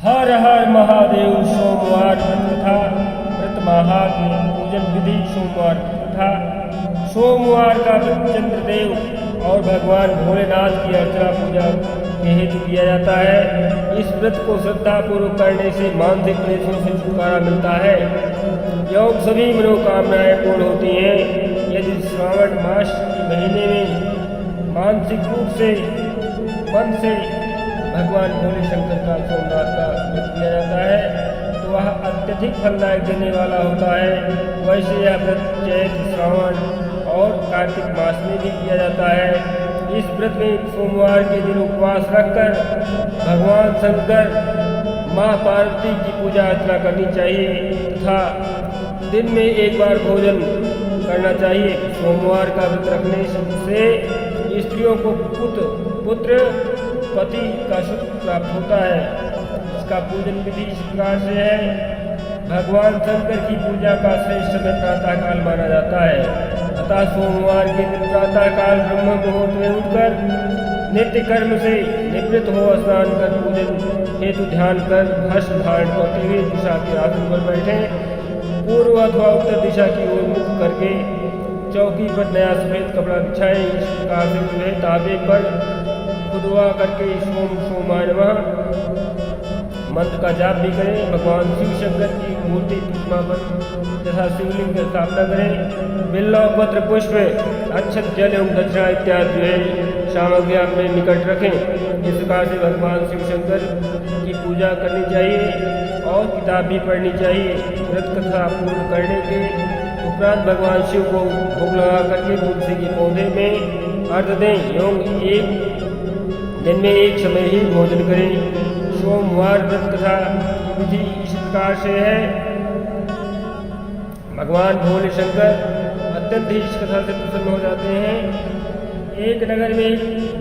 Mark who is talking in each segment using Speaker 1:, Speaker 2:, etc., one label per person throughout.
Speaker 1: हर हर महादेव। सोमवार व्रत कथा। व्रत महात्म्य। पूजन विधि। सोमवार व्रत कथा। सोमवार का व्रत चंद्रदेव और भगवान भोलेनाथ की अर्चना पूजा के हेतु किया जाता है। इस व्रत को श्रद्धापूर्वक करने से मानसिक क्लेशों से छुटकारा मिलता है एवं सभी मनोकामनाएं पूर्ण होती हैं। यदि श्रावण मास के महीने में मानसिक रूप से मन से भगवान भोले शंकर का सोमनाथ का व्रत किया जाता है तो वह अत्यधिक फलदायक देने वाला होता है। वैसे यह व्रत चैत, श्रावण और कार्तिक मास में भी किया जाता है। इस व्रत में सोमवार के दिन उपवास रखकर भगवान शंकर, माँ पार्वती की पूजा अर्चना करनी चाहिए तथा दिन में एक बार भोजन करना चाहिए। सोमवार का व्रत रखने से स्त्रियों को पुत्र पति का सुख प्राप्त होता है। इसका पूजन विधि इस प्रकार से है। भगवान शंकर की पूजा का श्रेष्ठ समय प्रातः काल माना जाता है। अतः सोमवार के दिन प्रातः काल ब्रह्म मुहूर्त में उठकर नित्य कर्म से निवृत्त हो स्नान कर पूजन हेतु ध्यान कर भस्म धारण करते हुए दिशा के आसन पर बैठे पूर्व अथवा उत्तर दिशा की ओर मुख करके चौकी पर नया सफेद कपड़ा बिछाए। इस प्रकार से जो है ताबे पर खुदवा करके सोम सोमाय नमः मंत्र का जाप भी करें। भगवान शिव शंकर की मूर्ति प्रतिमा पर तथा शिवलिंग की स्थापना करें। बिल्व पत्र, पुष्प, अक्षत, जल एवं दक्षिणा इत्यादि जो है सामग्री अपने निकट रखें। इस प्रकार से भगवान शिव शंकर की पूजा करनी चाहिए और किताब भी पढ़नी चाहिए। व्रत कथा पूर्ण करने के उपरांत भगवान शिव को भोग लगा करके तुलसी के पौधे में अर्घ दें एवं एक दिन में एक समय ही भोजन करें। सोमवार व्रत कथा की विधि इस प्रकार से है। भगवान भोले शंकर अत्यंत ही इस कथा से प्रसन्न हो जाते हैं। एक नगर में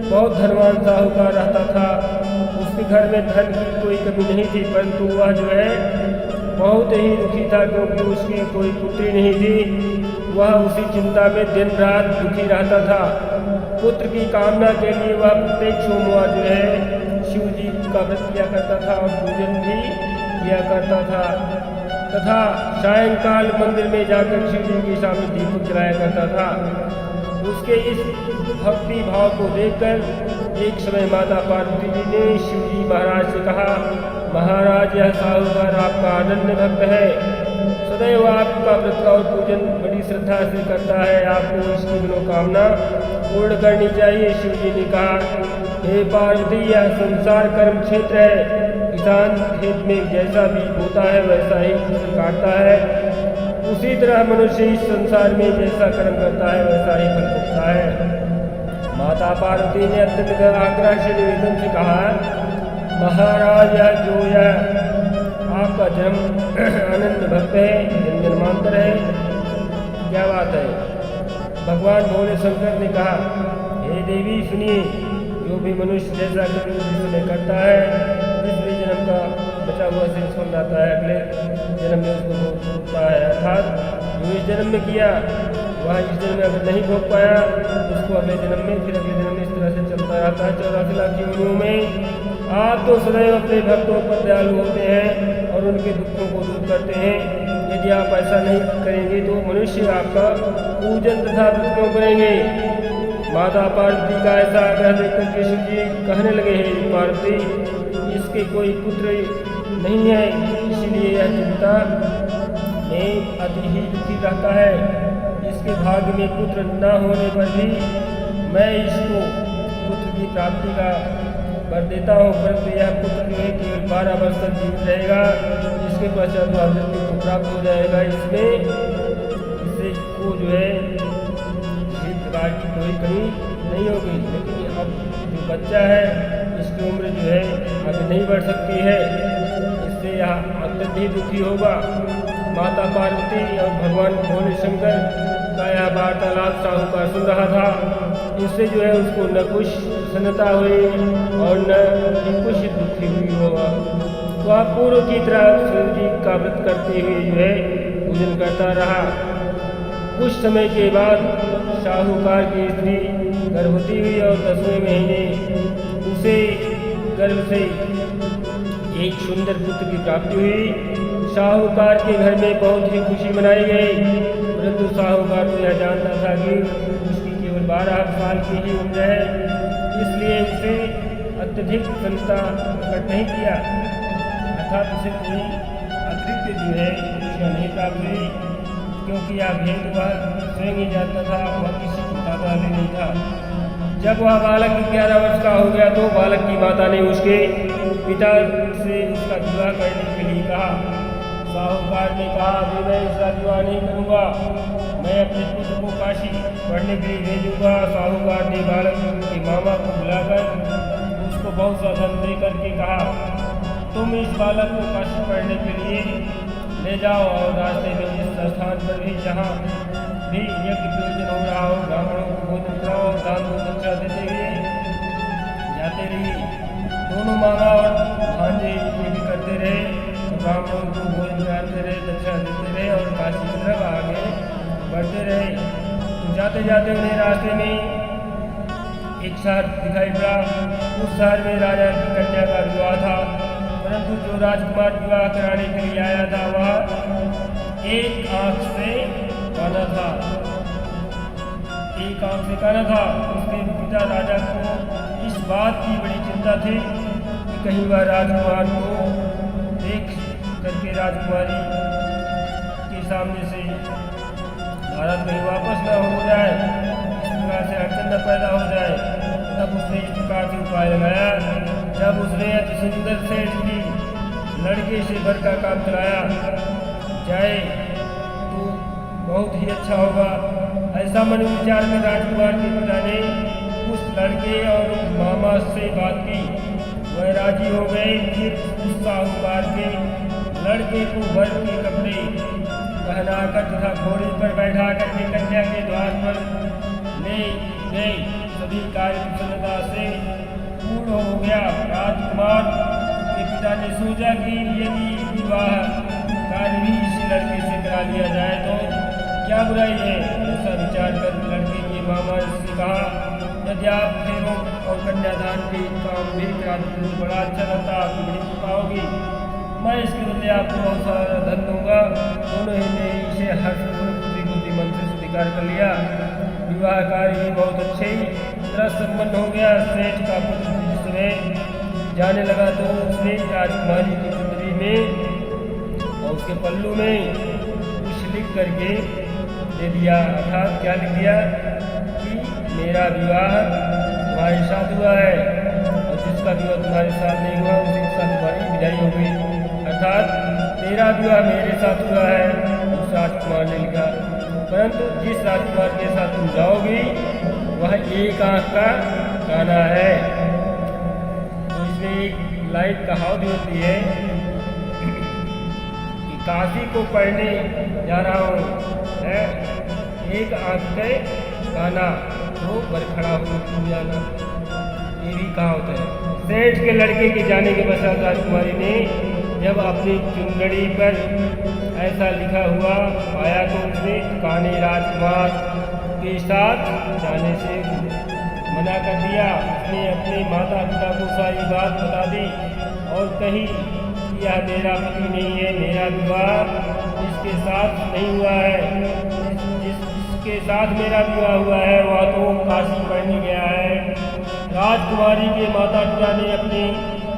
Speaker 1: बहुत धनवान साहूकार रहता था। उसके घर में धन की कोई कमी नहीं थी, परंतु वह जो है बहुत ही दुखी था क्योंकि उसकी कोई पुत्री नहीं थी। वह उसी चिंता में दिन रात दुखी रहता था। पुत्र की कामना के लिए वह प्रत्येक सोमवार जो है शिव जी का व्रत किया करता था और पूजन भी किया करता था तथा सायंकाल मंदिर में जाकर शिव जी के सामने दीपक जलाया करता था। उसके इस भक्ति भाव को देखकर एक समय माता पार्वती जी ने शिव जी महाराज से कहा, महाराज यह साहूकार आपका अनन्य भक्त है, सदैव आपका व्रत और पूजन बड़ी श्रद्धा से करता है, आपको इसकी मनोकामना पूर्ण करनी चाहिए। शिव जी ने कहा, हे पार्वती यह संसार कर्म क्षेत्र है। किसान खेत में जैसा बीज बोता है वैसा ही फसल काटता है, उसी तरह मनुष्य इस संसार में जैसा कर्म करता है वैसा ही फल भोगता है। माता पार्वती ने अत्यंत आग्रह से निवेदन से कहा, महाराज यह आपका जन्म अनंत भक्त है, जन्मांतर है, क्या बात है। भगवान भोले शंकर ने कहा, हे देवी सुनिए, जो भी मनुष्य जैसा कर्म करता है इसलिए जन्म का बचा हुआ से छोड़ जाता है, अगले जन्म में उसको भोगता है। अर्थात जो इस जन्म में किया वह इस जन्म में अगर नहीं भोग पाया उसको अगले जन्म में, फिर अगले जन्म में इस तरह से चलता रहता है। 84 लाख योनियों में आप तो सदैव अपने भक्तों पर दयालु होते हैं और उनके दुखों को दूर करते हैं। यदि आप ऐसा नहीं करेंगे तो मनुष्य आपका पूजन तथा व्रत क्यों करेंगे। माता पार्वती का ऐसा आग्रह देखकर के शिव जी कहने लगे, हे पार्वती इसके कोई पुत्र नहीं है, इसीलिए यह चिंता में अति ही दुखी रहता है। इसके भाग्य में पुत्र न होने पर भी मैं इसको पुत्र की प्राप्ति का वर देता हूँ, परंतु यह पुत्र जो है केवल 12 वर्ष तक जीवित रहेगा, इसके पश्चात वह मृत्यु को प्राप्त हो जाएगा। इससे को जो है प्रकार की कोई कमी नहीं होगी। लेकिन अब जो बच्चा है इसकी उम्र जो है आगे नहीं बढ़ सकती है, इससे यह अत्यंत ही दुखी होगा। माता पार्वती और भगवान भोले शंकर का यह वार्तालाप साहूकार सुन रहा था। इससे जो है उसको न कुछ प्रसन्नता हुई और न कुछ दुखी हुई होगा। वह पूर्व की तरह शिव जी का व्रत करते हुए जो है पूजन करता रहा। कुछ समय के बाद साहूकार की स्त्री गर्भवती हुई और 10वें महीने उसे गर्भ से एक सुंदर पुत्र की प्राप्ति हुई। साहूकार के घर में बहुत ही खुशी मनाई गई, परंतु साहूकार तो यह जानता था कि उसकी केवल 12 साल की ही उम्र है, इसलिए उसे अत्यधिक प्रसन्नता प्रकट नहीं किया, अर्थात उसे कोई अतिरिक्त जो है खुशियाँ नहीं प्राप्त हुई, क्योंकि यह भेद वह स्वयं ही जानता था, वह किसी को बताता भी नहीं था। जब वह बालक 11 वर्ष का हो गया तो बालक की माता ने उसके पिता से उसका विवाह करने के लिए कहा। साहूकार ने कहा, अभी मैं इसका विवाह नहीं करूँगा, मैं अपने पुत्र को काशी पढ़ने के लिए भेजूँगा। साहूकार ने बालक के मामा को बुलाकर उसको बहुत सा धन दे करके कहा, तुम इस बालक को काशी पढ़ने के लिए ले जाओ और रास्ते में इस स्थान पर भी जहाँ भी यज्ञ प्रयोजन हो रहा हो ब्राह्मणों को भोजन कराओ और दान को दक्षिणा देते हुए जाते रहिए। दोनों मामा और भांजे ये भी करते रहे, तो ब्राह्मणों को भोजन कराते रहे, दक्षिणा देते रहे और काशी की तरफ आगे बढ़ते रहे। तो जाते जाते उन्हें रास्ते में एक शहर दिखाई पड़ा। उस शहर में राजा की कन्या का विवाह था, परंतु जो राजकुमार विवाह कराने के लिए आया था वह एक आंख से काना था, एक आंख से काना था। उसके पिता राजा को इस बात की बड़ी चिंता थी कि कहीं वह राजकुमार को देख करके राजकुमारी के सामने से भारत कहीं वापस न हो जाए, इस प्रकार से अड़चन न पैदा हो जाए। तब उसने इस प्रकार से उपाय लगाया। जब उसने अति सुंदर सेठ की लड़के से घर का काम चलाया जाए तो बहुत ही अच्छा होगा, ऐसा मन विचार में राजकुमार के पिता ने उस लड़के और मामा से बात की। वह राजी हो गए। फिर उस साहूकार के लड़के को वर्ग के कपड़े पहनाकर तथा घोड़े पर बैठा करके कन्या के द्वार पर ले गए। सभी कार्य प्रसन्नता से पूर्ण हो गया। राजकुमार के पिता ने सोचा कि यदि विवाह कार्य भी इसी लड़के से करा लिया जाए तो क्या बुराई है। ऐसा विचार कर लड़के के मामा से कहा, यदि आप फेरों और कन्यादान के काम भी करा देते तो बड़ा अच्छा रहता, आपकी बड़ी कृपा होगी, मैं इसके बदले आपको बहुत सारा धन दूंगा। दोनों ही ने इसे हर्षपूर्वक बुद्धिमन से स्वीकार कर लिया। विवाह कार्य भी बहुत अच्छे तरह संपन्न हो गया। सेठ का पुत्र जिस समय जाने लगा तो उसने राजकुमारी की चुंदरी में और उसके पल्लू में कुछ लिख करके दे दिया, अर्थात क्या लिख दिया कि मेरा विवाह तुम्हारे साथ हुआ है और जिसका विवाह तुम्हारे साथ नहीं हुआ उसी के साथ तुम्हारी विदाई हो गई, अर्थात तेरा विवाह मेरे साथ हुआ है, उस राजकुमार ने लिखा। परंतु जिस राजकुमार के साथ तुम जाओगी वह एक आंख का काना है। तो इसमें एक लाइन कहावत होती है कि काशी को पढ़ने जा रहा हूँ, एक आंख के काना तो बरखड़ा हो जाना, ये भी कहावत है। सेठ के लड़के के जाने के पश्चात राजकुमारी ने जब अपनी चुंदड़ी पर ऐसा लिखा हुआ पाया तो उसने काने राजकुमार के साथ जाने से मना कर दिया। उसने अपने माता पिता को सारी बात बता दी और कही कि यह मेरा पति नहीं है, मेरा विवाह इसके साथ नहीं हुआ है, जिसके साथ मेरा विवाह हुआ है वह तो काशी पढ़ने गया है। राजकुमारी के माता पिता ने अपनी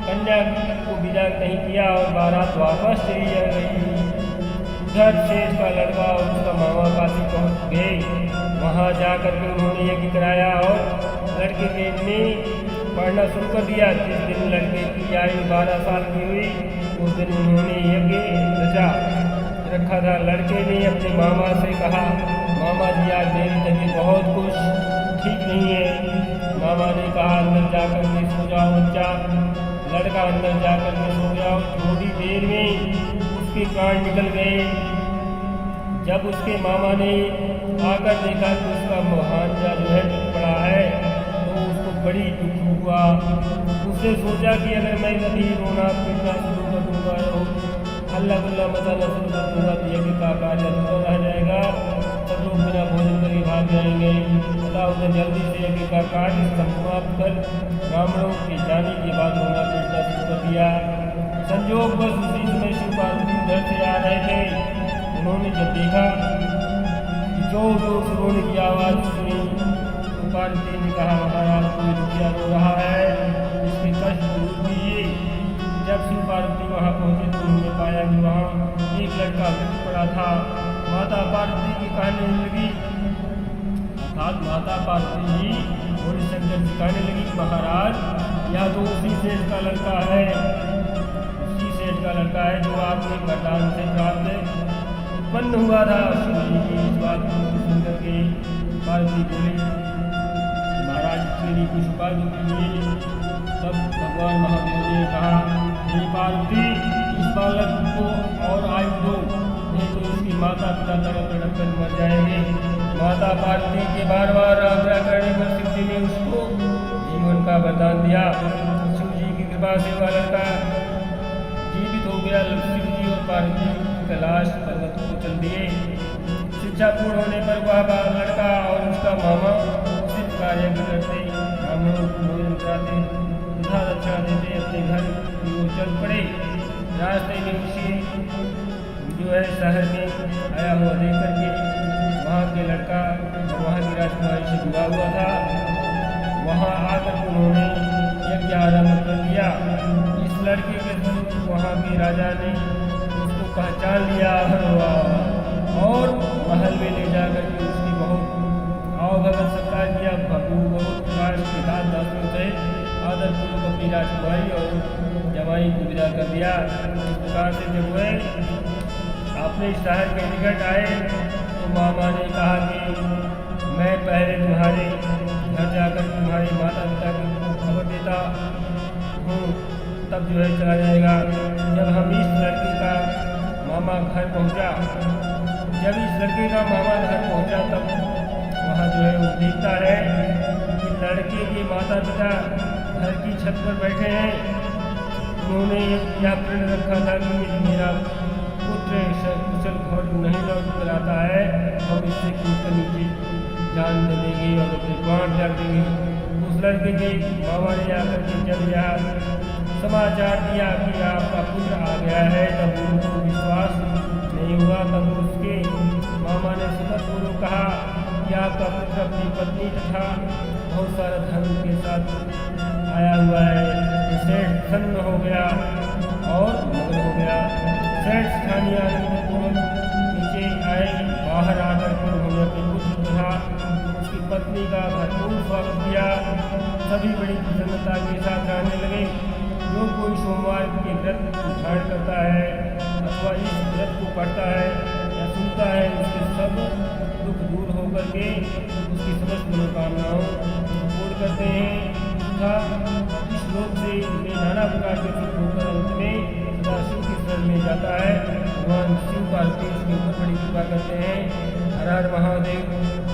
Speaker 1: कन्या को विदा नहीं किया और बारात वापस चली गई। उधर सेठ का लड़का और उसका मामा काशी पहुँच गए। वहाँ जाकर के उन्होंने यज्ञ कराया और लड़के के ने पढ़ना शुरू कर दिया। जिस दिन लड़के की आयु 12 साल की हुई उस दिन उन्होंने यज्ञ रखा था। लड़के ने अपने मामा से कहा, मामा जी आज मेरी तबीयत बहुत कुछ ठीक नहीं है। मामा ने कहा अंदर जाकर के सो जाओ बच्चा। लड़का अंदर जाकर के सो गया और थोड़ी देर में उसके प्राण निकल गए। जब उसके मामा ने आकर देखा कि उसका भांजा जो है टूट पड़ा है तो उसको बड़ी दुख हुआ। उसने सोचा कि अगर मैं कभी रोना पीटना शुरू कर दूँगा और हल्ला गुल्ला मचाना शुरू कर दूँगा तो यज्ञ का कार्य अधूरा रह जाएगा, सब लोग बिना भोजन करके भाग जाएंगे। अतः उसने जल्दी से यज्ञ का कार्य समाप्त कर ब्राह्मणों के जाने के बाद रोना पीटना शुरू कर दिया। संजोग बस उसी समय शिव पार्वती उधर से आ रहे थे। उन्होंने जब देखा कि जोर जोर से रोने की आवाज़ सुनी तो पार्वती ने कहा, महाराज कोई दुखिया रो रहा है, इसके कष्ट दूर कीजिए। जब शिव पार्वती वहाँ पहुँचे तो उन्होंने पाया कि वहाँ एक लड़का पड़ा था। माता पार्वती की कहने लगी, अर्थात माता पार्वती जी भोले शंकर जी कहने लगी, महाराज यह तो उसी सेठ का लड़का है, उसी सेठ का लड़का है जो आपके वरदान से प्राप्त उत्पन्न हुआ था। शिव जी की इस बात को सुनकर के पार्वती बोली, महाराज इसके लिए कुछ उपाय कीजिए। तब भगवान महादेव ने कहा, हे पार्वती इस बालक को और आयु दो, नहीं तो इसकी माता पिता तड़प तड़प कर मर जाएंगे। माता पार्वती के बार बार आग्रह करने पर शिव जी ने उसको जीवन का वरदान दिया। शिव जी की कृपा से वह लड़का जीवित हो गया। शिव जी और पार्वती कैलाश पर्वत को चल दिए। शिक्षा पूर्ण होने पर वह लड़का और उसका मामा शिव कार्य करते, ब्राह्मणों को भोजन कराते तथा दक्षिणा देते अपने घर की ओर चल पड़े। रास्ते में उसी जो है शहर में आया हुआ देख करके वहाँ के लड़का वहाँ की राजकुमारी से जुड़ा हुआ था। वहाँ आकर उन्होंने यज्ञ आरंभ कर दिया। इस लड़के के वहाँ के राजा ने उसको पहचान लिया और महल में ले जाकर के उसकी बहुत आवभगत सत्कार किया। बहुत प्रकार के दास दासियों से आदरपूर्वक अपनी राजकुमारी और जवाई को विदा कर दिया। इस प्रकार से जब वह अपने शहर के निकट आए तो मामा ने कहा कि मैं पहले तुम्हारे घर जाकर तुम्हारे माता पिता को खबर देता हूँ, तब जो है चला जाएगा। जब हम इस लड़के का मामा घर पहुँचा, जब इस लड़के का मामा घर पहुँचा तब वहाँ जो है वो देखता है कि लड़के के माता पिता घर की छत पर बैठे हैं। उन्होंने यह प्रण रखा था कि मेरा पुत्र कुशल खबर नहीं लौट कर आता है, हम इससे कूदकर नीचे जान दे देंगे और अपने प्राण त्याग देंगे। उस लड़के के मामा ने आकर के जब यह समाचार दिया कि आपका पुत्र आ गया है, तब उनको विश्वास नहीं हुआ। तब उसके मामा ने सुखपूर्वक कहा कि आपका पुत्र अपनी पत्नी तथा बहुत सारा धन के साथ आया हुआ है। सेठ प्रसन्न हो गया और मगन हो गया। सेठ स्थानीय आनंदपूर्वक नीचे आए। बाहर आकर के उन्होंने अपने पुत्र तथा उसकी पत्नी का भरपूर स्वागत किया। सभी बड़ी प्रसन्नता के साथ रहने लगे। जो कोई सोमवार के व्रत धारण करता है अथवा इस व्रत को पढ़ता है या सुनता है, उसके सब दुख दूर होकर के उसकी समस्त मनोकामनाओं पूर्ण करते हैं तथा इस लोक से नाना प्रकार के सुख होकर अंत में सदा शिव की शरण में जाता है। भगवान शिव पार्वती उसके ऊपर बड़ी कृपा करते हैं। हर हर महादेव।